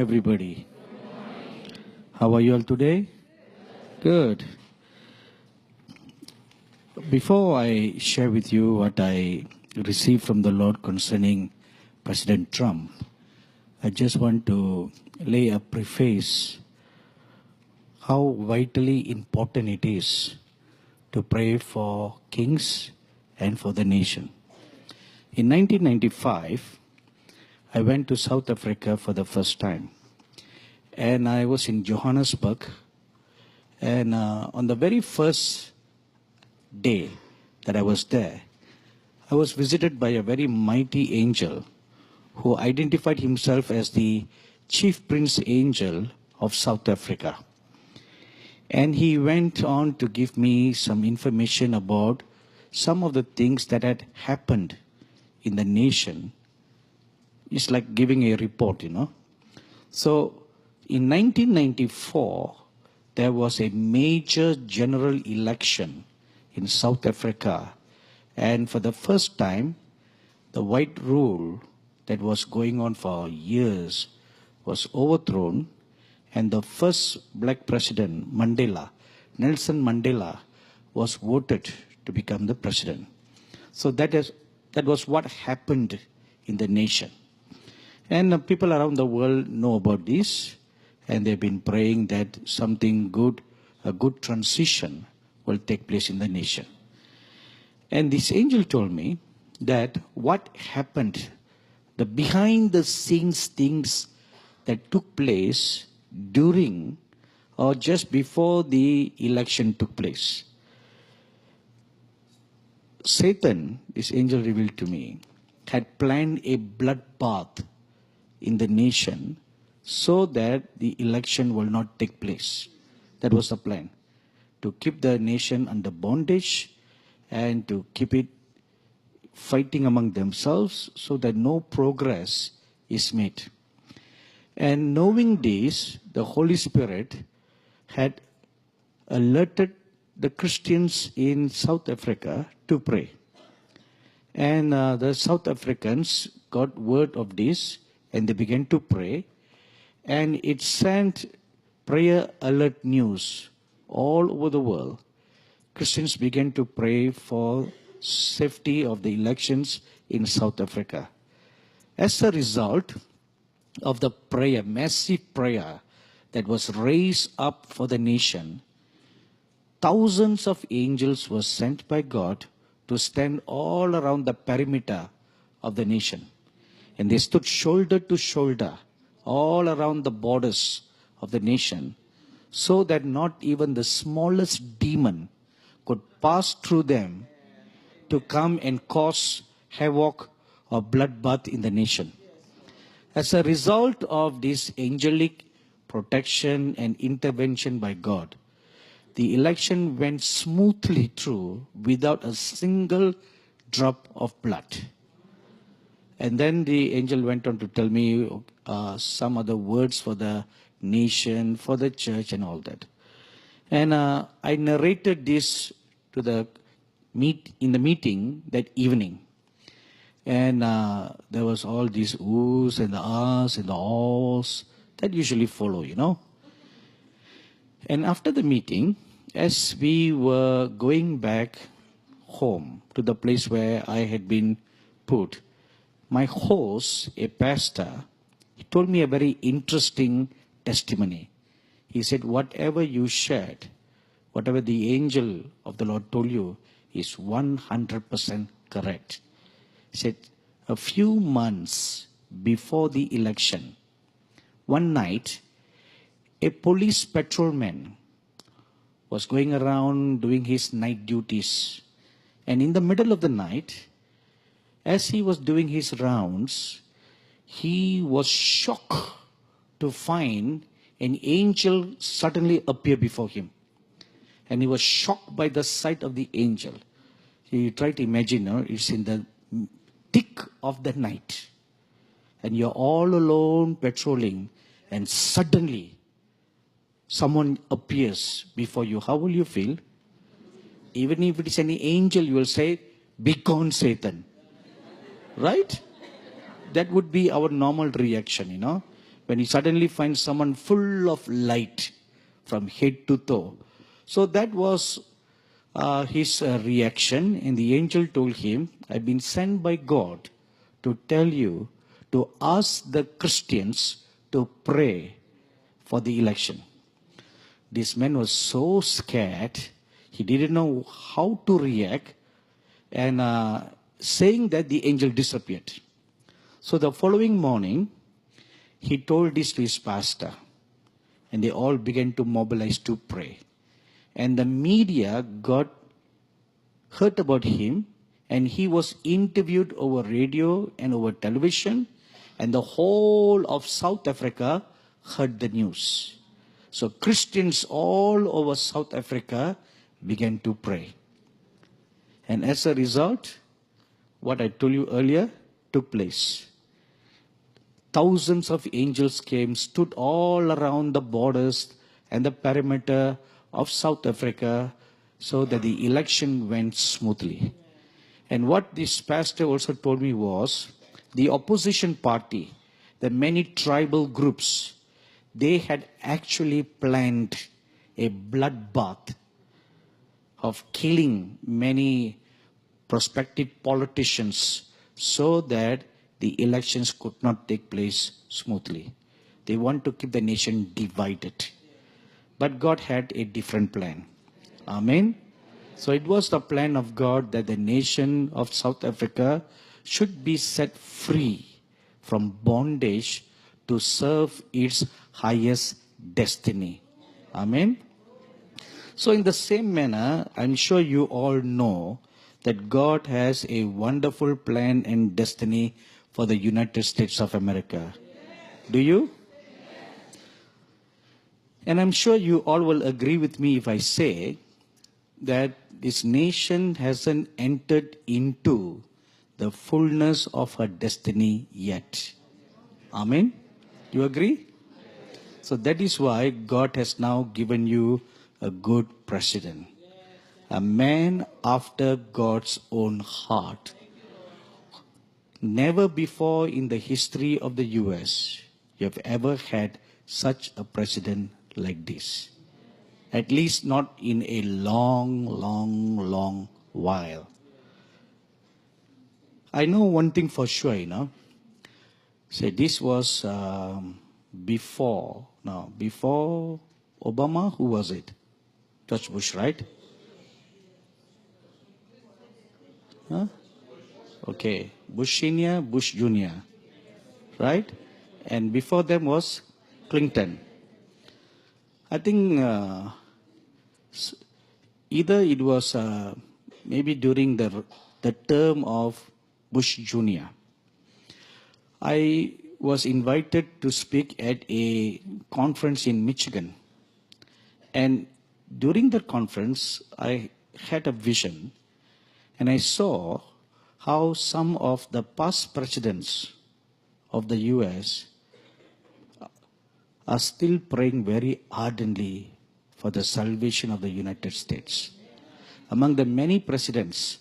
everybody. How are you all today? Good. Before I share with you what I received from the Lord concerning President Trump, I just want to lay a preface how vitally important it is to pray for kings and for the nation. In 1995, I went to South Africa for the first time. And I was in Johannesburg. And on the very first day that I was there, I was visited by a very mighty angel who identified himself as the Chief Prince Angel of South Africa. And he went on to give me some information about some of the things that had happened in the nation. It's like giving a report, So in 1994, there was a major general election in South Africa. And for the first time, the white rule that was going on for years was overthrown. And the first black president, Nelson Mandela, was voted to become the president. So that was what happened in the nation. And people around the world know about this, and they've been praying that something good, a good transition will take place in the nation. And this angel told me that what happened, the behind the scenes things that took place during or just before the election took place. Satan, this angel revealed to me, had planned a bloodbath in the nation so that the election will not take place. That was the plan, to keep the nation under bondage and to keep it fighting among themselves so that no progress is made. And knowing this, the Holy Spirit had alerted the Christians in South Africa to pray. And the South Africans got word of this and they began to pray. And it sent prayer alert news all over the world. Christians began to pray for safety of the elections in South Africa. As a result of the prayer, massive prayer that was raised up for the nation, thousands of angels were sent by God to stand all around the perimeter of the nation. And they stood shoulder to shoulder all around the borders of the nation, so that not even the smallest demon could pass through them to come and cause havoc or bloodbath in the nation. As a result of this angelic protection and intervention by God, the election went smoothly through without a single drop of blood. And then the angel went on to tell me some other words for the nation, for the church and all that. And I narrated this to in the meeting that evening. And there was all these oohs and the ahs and the ahs that usually follow, And after the meeting, as we were going back home to the place where I had been put, my host, a pastor, he told me a very interesting testimony. He said, whatever you shared, whatever the angel of the Lord told you is 100% correct. He said, a few months before the election, one night, a police patrolman was going around doing his night duties. And in the middle of the night, as he was doing his rounds, he was shocked to find an angel suddenly appear before him. And he was shocked by the sight of the angel. You try to imagine, it's in the thick of the night. And you're all alone patrolling. And suddenly, someone appears before you. How will you feel? Even if it is any angel, you will say, "Be gone, Satan." Right? That would be our normal reaction, when he suddenly finds someone full of light from head to toe. So that was his reaction, and the angel told him, I've been sent by God to tell you to ask the Christians to pray for the election. This man was so scared, he didn't know how to react, and saying that the angel disappeared. So the following morning, he told this to his pastor, and they all began to mobilize to pray. And the media heard about him, and he was interviewed over radio and over television, and the whole of South Africa heard the news. So Christians all over South Africa began to pray. And as a result, what I told you earlier took place. Thousands of angels came, stood all around the borders and the perimeter of South Africa so that the election went smoothly. And what this pastor also told me was, the opposition party, the many tribal groups, they had actually planned a bloodbath of killing many prospective politicians so that the elections could not take place smoothly. They want to keep the nation divided. But God had a different plan. Amen. So it was the plan of God that the nation of South Africa should be set free from bondage to serve its highest destiny. Amen. So in the same manner, I'm sure you all know that God has a wonderful plan and destiny for the United States of America. Do you? And I'm sure you all will agree with me if I say that this nation hasn't entered into the fullness of her destiny yet. Amen? Do you agree? So that is why God has now given you a good president. A man after God's own heart. Never before in the history of the US you have ever had such a president like this. At least not in a long while. I know one thing for sure, Say this was before Obama, who was it? George Bush, right? Huh? Okay, Bush Senior, Bush Junior, right? And before them was Clinton. I think either it was maybe during the term of Bush Jr. I was invited to speak at a conference in Michigan. And during that conference, I had a vision, and I saw how some of the past presidents of the US are still praying very ardently for the salvation of the United States. Among the many presidents,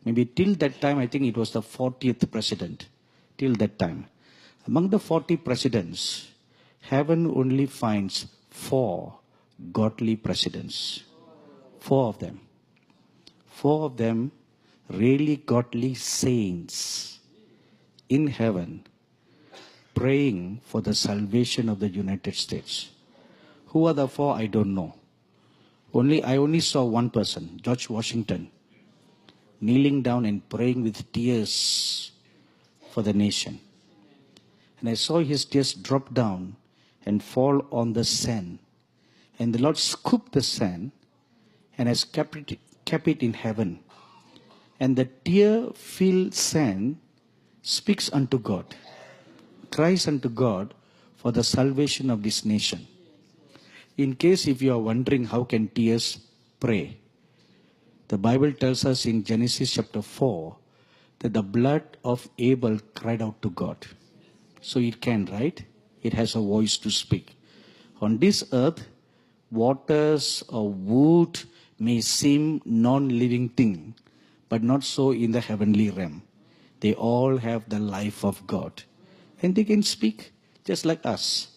maybe till that time, I think it was the 40th president, till that time. Among the 40 presidents, heaven only finds 4 godly presidents. 4 of them. 4 of them really godly saints in heaven praying for the salvation of the United States. Who are the 4? I don't know. I only saw one person, George Washington, kneeling down and praying with tears for the nation. And I saw his tears drop down and fall on the sand. And the Lord scooped the sand and has kept it in heaven. And the tear-filled sand speaks unto God, cries unto God for the salvation of this nation. In case if you are wondering how can tears pray, the Bible tells us in Genesis chapter 4 that the blood of Abel cried out to God. So it can, right? It has a voice to speak. On this earth, waters or wood may seem non-living thing, but not so in the heavenly realm. They all have the life of God. And they can speak just like us.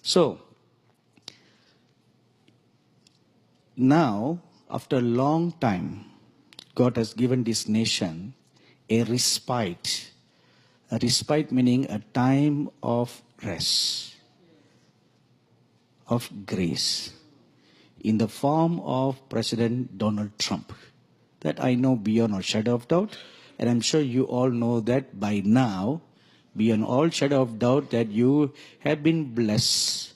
So, now, after a long time, God has given this nation a respite. A respite meaning a time of rest, of grace, in the form of President Donald Trump. That I know beyond all shadow of doubt, and I'm sure you all know that by now, beyond all shadow of doubt, that you have been blessed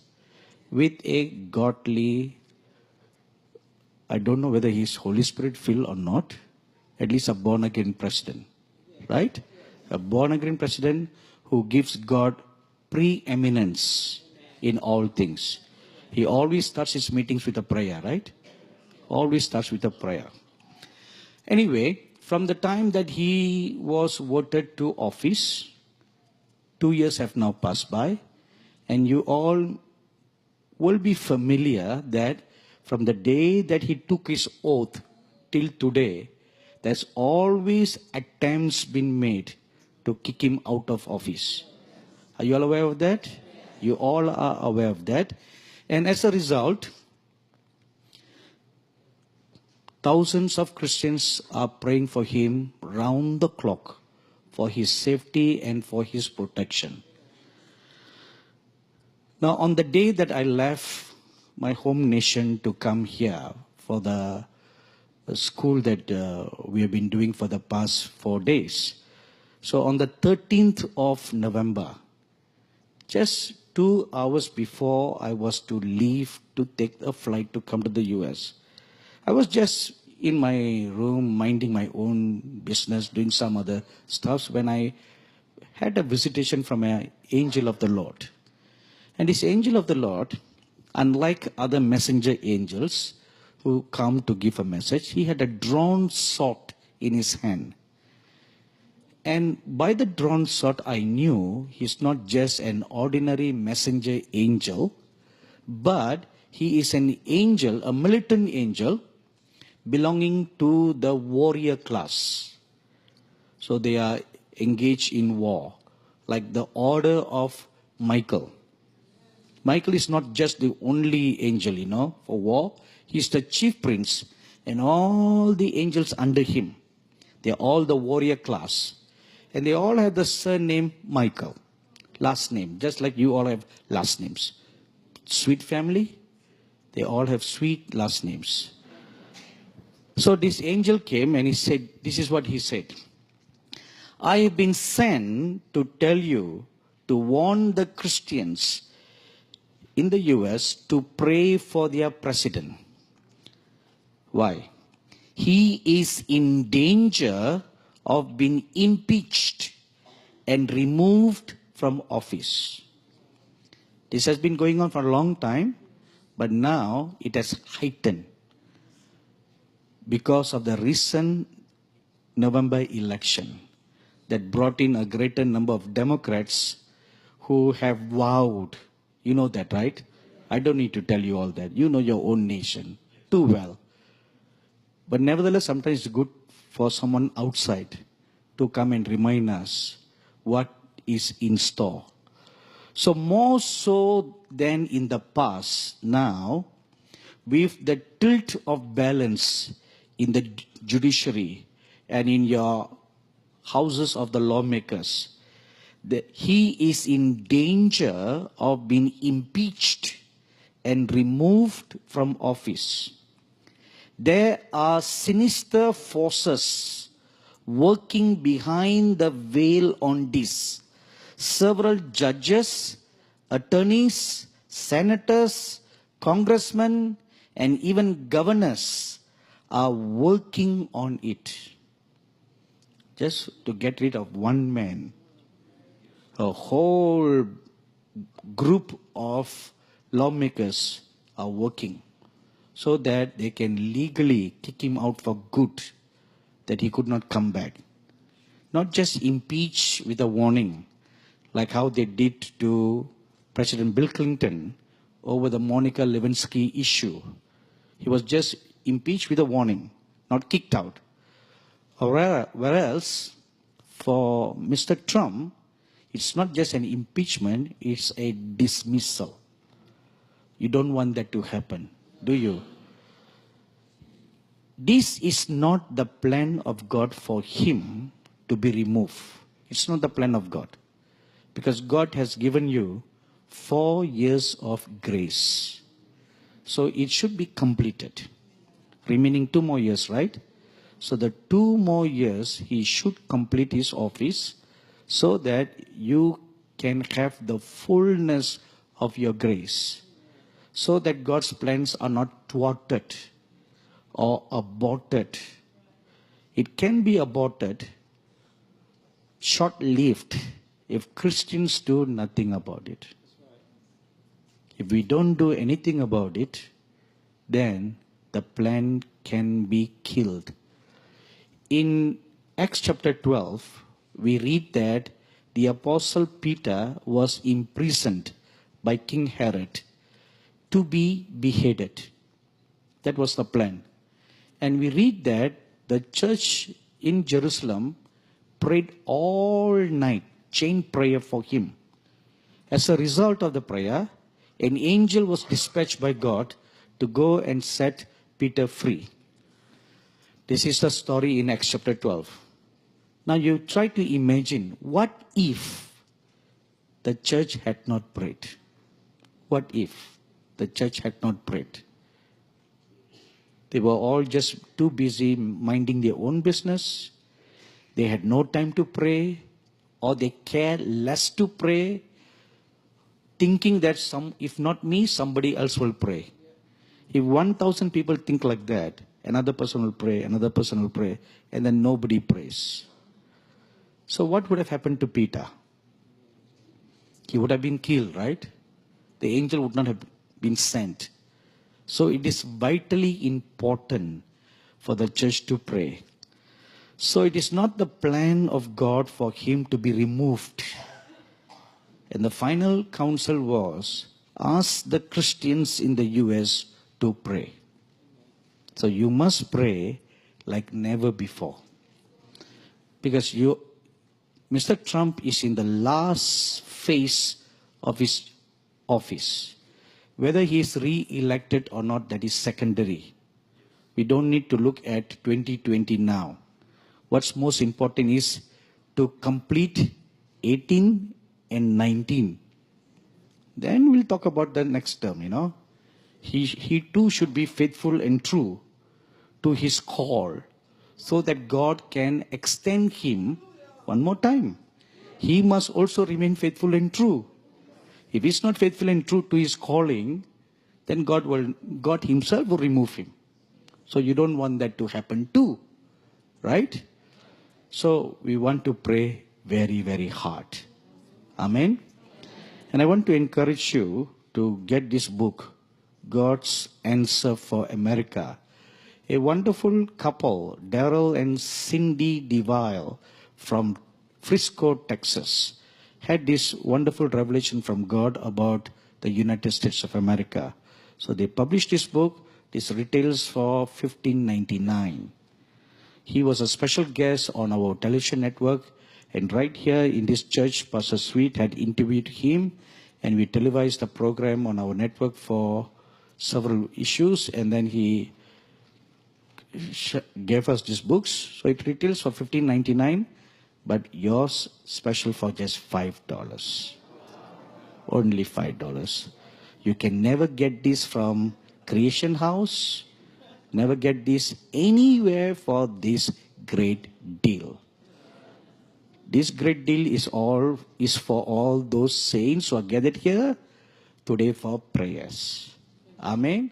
with a godly, I don't know whether he's Holy Spirit filled or not, at least a born again president, right? A born again president who gives God preeminence in all things. He always starts his meetings with a prayer, right? Always starts with a prayer. Anyway, from the time that he was voted to office, 2 years have now passed by, and you all will be familiar that from the day that he took his oath till today, there's always attempts been made to kick him out of office. Are you all aware of that? You all are aware of that. And as a result, thousands of Christians are praying for him round the clock for his safety and for his protection. Now, on the day that I left my home nation to come here for the school that we have been doing for the past 4 days, so on the 13th of November, just 2 hours before I was to leave to take a flight to come to the US, I was just in my room minding my own business, doing some other stuff, when I had a visitation from an angel of the Lord. And this angel of the Lord, unlike other messenger angels who come to give a message, he had a drawn sword in his hand. And by the drawn sword, I knew he's not just an ordinary messenger angel, but he is an angel, a militant angel, belonging to the warrior class. So they are engaged in war, like the order of Michael. Michael is not just the only angel, for war. He's the chief prince, and all the angels under him, they're all the warrior class. And they all have the surname Michael, last name, just like you all have last names. Sweet family, they all have sweet last names. So this angel came and he said, this is what he said. I have been sent to tell you, to warn the Christians in the US to pray for their president. Why? He is in danger of being impeached and removed from office. This has been going on for a long time, but now it has heightened because of the recent November election that brought in a greater number of Democrats who have vowed. You know that, right? I don't need to tell you all that. You know your own nation too well. But nevertheless, sometimes it's good for someone outside to come and remind us what is in store. So more so than in the past, now, with the tilt of balance in the judiciary and in your houses of the lawmakers, he is in danger of being impeached and removed from office. There are sinister forces working behind the veil on this. Several judges, attorneys, senators, congressmen, and even governors are working on it. Just to get rid of one man, a whole group of lawmakers are working so that they can legally kick him out for good, that he could not come back. Not just impeach with a warning, like how they did to President Bill Clinton over the Monica Lewinsky issue. He was just impeached with a warning, not kicked out. Whereas for Mr. Trump, it's not just an impeachment, it's a dismissal. You don't want that to happen, do you? This is not the plan of God for him to be removed. It's not the plan of God. Because God has given you 4 years of grace. So it should be completed. Remaining 2 more years, right? So the 2 more years, he should complete his office so that you can have the fullness of your grace. So that God's plans are not thwarted or aborted. It can be aborted, short-lived, if Christians do nothing about it. If we don't do anything about it, then the plan can be killed. In Acts chapter 12, we read that the apostle Peter was imprisoned by King Herod to be beheaded. That was the plan. And we read that the church in Jerusalem prayed all night, chain prayer for him. As a result of the prayer, an angel was dispatched by God to go and set Peter free. This is the story in Acts chapter 12. Now you try to imagine, what if the church had not prayed? What if the church had not prayed? They were all just too busy minding their own business. They had no time to pray, or they cared less to pray, thinking that if not me, somebody else will pray. If 1,000 people think like that, another person will pray, another person will pray, and then nobody prays. So what would have happened to Peter? He would have been killed, right? The angel would not have been sent. So it is vitally important for the church to pray. So it is not the plan of God for him to be removed. And the final counsel was, ask the Christians in the US to pray. So you must pray like never before. Because Mr. Trump is in the last phase of his office. Whether he is re-elected or not, that is secondary. We don't need to look at 2020 now. What's most important is to complete 18 and 19. Then we'll talk about the next term, He too should be faithful and true to his call so that God can extend him one more time. He must also remain faithful and true. If he's not faithful and true to his calling, then God himself will remove him. So you don't want that to happen too, right? So we want to pray very, very hard. Amen. And I want to encourage you to get this book, God's Answer for America. A wonderful couple, Daryl and Cindy DeVille from Frisco, Texas, had this wonderful revelation from God about the United States of America. So they published this book. This retails for $15.99. He was a special guest on our television network, and right here in this church, Pastor Sweet had interviewed him, and we televised the program on our network for several issues, and then he gave us these books. So it retails for $15.99, but yours special for just $5. Only $5. You can never get this from Creation House, never get this anywhere for this great deal. This great deal is for all those saints who are gathered here today for prayers. Amen.